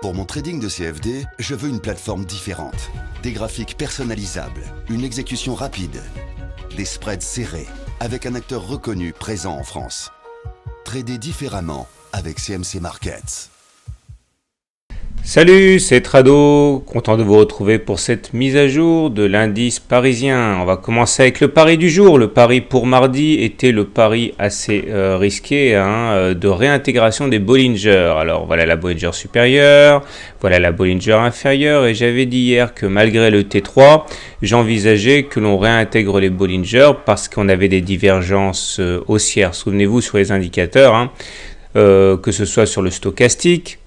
Pour mon trading de CFD, je veux une plateforme différente. Des graphiques personnalisables, une exécution rapide, des spreads serrés, avec un acteur reconnu présent en France. Trader différemment avec CMC Markets. Salut, c'est Trado, content de vous retrouver pour cette mise à jour de l'indice parisien. On va commencer avec le pari du jour. Le pari pour mardi était le pari assez risqué de réintégration des Bollinger. Alors voilà la Bollinger supérieure, voilà la Bollinger inférieure, et j'avais dit hier que malgré le T3, j'envisageais que l'on réintègre les Bollinger parce qu'on avait des divergences haussières. Souvenez-vous sur les indicateurs, que ce soit sur le stochastique,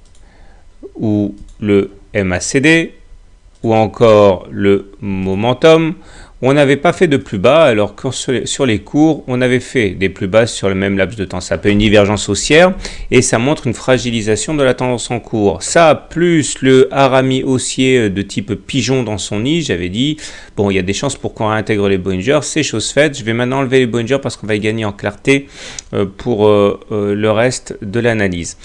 ou le MACD, ou encore le momentum, on n'avait pas fait de plus bas, alors que sur les cours, on avait fait des plus bas sur le même laps de temps. Ça peut une divergence haussière, et ça montre une fragilisation de la tendance en cours. Ça, plus le harami haussier de type pigeon dans son nid, j'avais dit, bon, il y a des chances pour qu'on réintègre les Bollinger, c'est chose faite. Je vais maintenant enlever les Bollinger parce qu'on va y gagner en clarté pour le reste de l'analyse.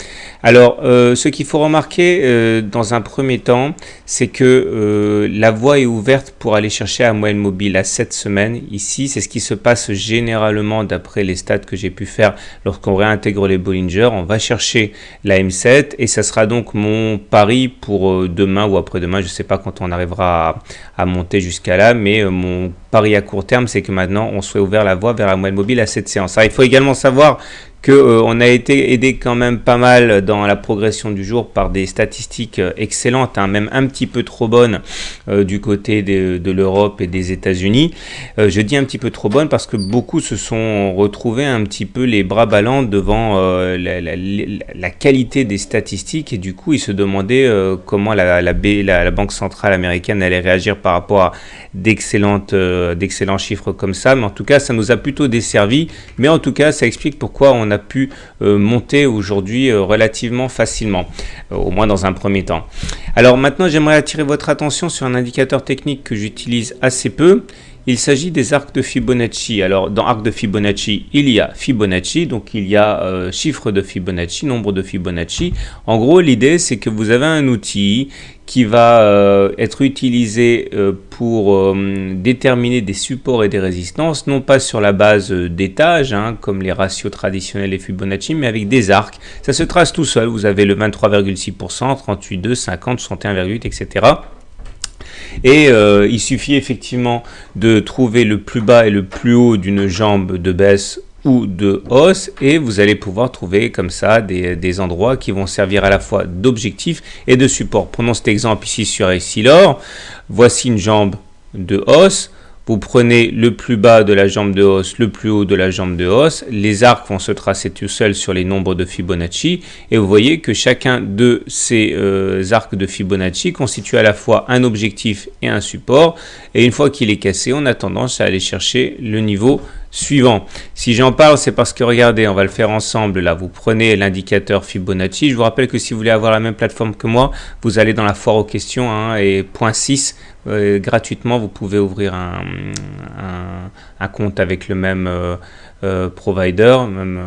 Alors, ce qu'il faut remarquer dans un premier temps, c'est que la voie est ouverte pour aller chercher la moyenne mobile à 7 semaines. Ici, c'est ce qui se passe généralement d'après les stats que j'ai pu faire lorsqu'on réintègre les Bollinger. On va chercher la M7 et ça sera donc mon pari pour demain ou après-demain. Je ne sais pas quand on arrivera à monter jusqu'à là, mais mon pari à court terme, c'est que maintenant, on soit ouvert la voie vers la moyenne mobile à cette séance. Alors, il faut également savoir qu'on a été aidé quand même pas mal dans la progression du jour par des statistiques excellentes, même un petit peu trop bonnes du côté de l'Europe et des États-Unis. Je dis un petit peu trop bonnes parce que beaucoup se sont retrouvés un petit peu les bras ballants devant la qualité des statistiques, et du coup ils se demandaient comment la Banque centrale américaine allait réagir par rapport à d'excellents chiffres comme ça. Mais en tout cas, ça nous a plutôt desservi, mais en tout cas ça explique pourquoi on a pu monter aujourd'hui relativement facilement, au moins dans un premier temps. Alors maintenant, j'aimerais attirer votre attention sur un indicateur technique que j'utilise assez peu. Il s'agit des arcs de Fibonacci. Alors dans arc de Fibonacci, il y a Fibonacci, donc il y a chiffre de Fibonacci, nombre de Fibonacci. En gros, l'idée c'est que vous avez un outil qui va être utilisé pour déterminer des supports et des résistances, non pas sur la base d'étages, comme les ratios traditionnels et Fibonacci, mais avec des arcs. Ça se trace tout seul. Vous avez le 23,6%, 38,2, 50, 61,8, etc. Et il suffit effectivement de trouver le plus bas et le plus haut d'une jambe de baisse ou de hausse, et vous allez pouvoir trouver comme ça des endroits qui vont servir à la fois d'objectif et de support. Prenons cet exemple ici sur Essilor. Voici une jambe de hausse. Vous prenez le plus bas de la jambe de hausse, le plus haut de la jambe de hausse. Les arcs vont se tracer tout seuls sur les nombres de Fibonacci. Et vous voyez que chacun de ces arcs de Fibonacci constitue à la fois un objectif et un support. Et une fois qu'il est cassé, on a tendance à aller chercher le niveau suivant. Si j'en parle, c'est parce que regardez, on va le faire ensemble. Là, vous prenez l'indicateur Fibonacci. Je vous rappelle que si vous voulez avoir la même plateforme que moi, vous allez dans la foire aux questions et point 6. Gratuitement, vous pouvez ouvrir un compte avec le même provider, même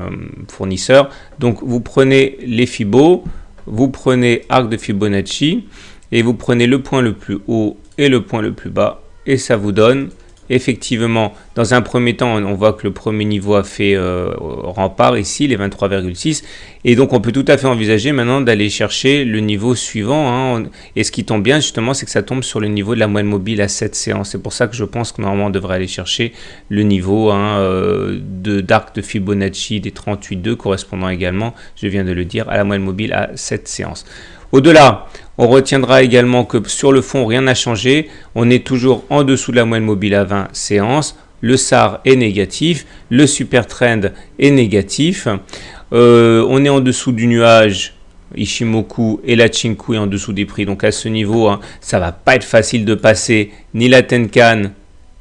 fournisseur. Donc, vous prenez les Fibos, vous prenez arc de Fibonacci et vous prenez le point le plus haut et le point le plus bas, et ça vous donne effectivement, dans un premier temps, on voit que le premier niveau a fait rempart ici, les 23,6, et donc on peut tout à fait envisager maintenant d'aller chercher le niveau suivant, et ce qui tombe bien justement, c'est que ça tombe sur le niveau de la moyenne mobile à 7 séances. C'est pour ça que je pense que normalement on devrait aller chercher le niveau d'arc de Fibonacci des 38,2 correspondant également, je viens de le dire, à la moyenne mobile à 7 séances. Au-delà, on retiendra également que sur le fond, rien n'a changé. On est toujours en dessous de la moyenne mobile à 20 séances. Le SAR est négatif. Le super trend est négatif. On est en dessous du nuage Ichimoku, et la Chinku est en dessous des prix. Donc à ce niveau, ça va pas être facile de passer ni la Tenkan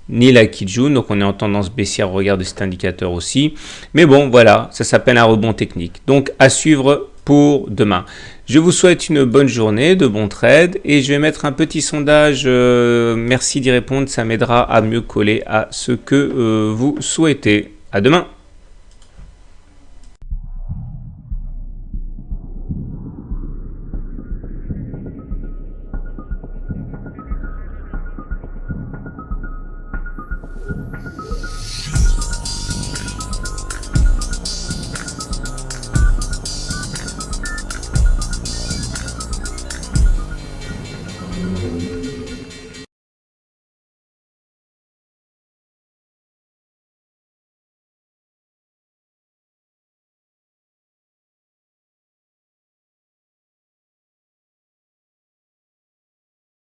ni la Kijun, donc on est en tendance baissière au regard de cet indicateur aussi. Mais bon, voilà, ça s'appelle un rebond technique. Donc à suivre pour demain. Je vous souhaite une bonne journée, de bons trades, et je vais mettre un petit sondage. Merci d'y répondre, ça m'aidera à mieux coller à ce que vous souhaitez. À demain.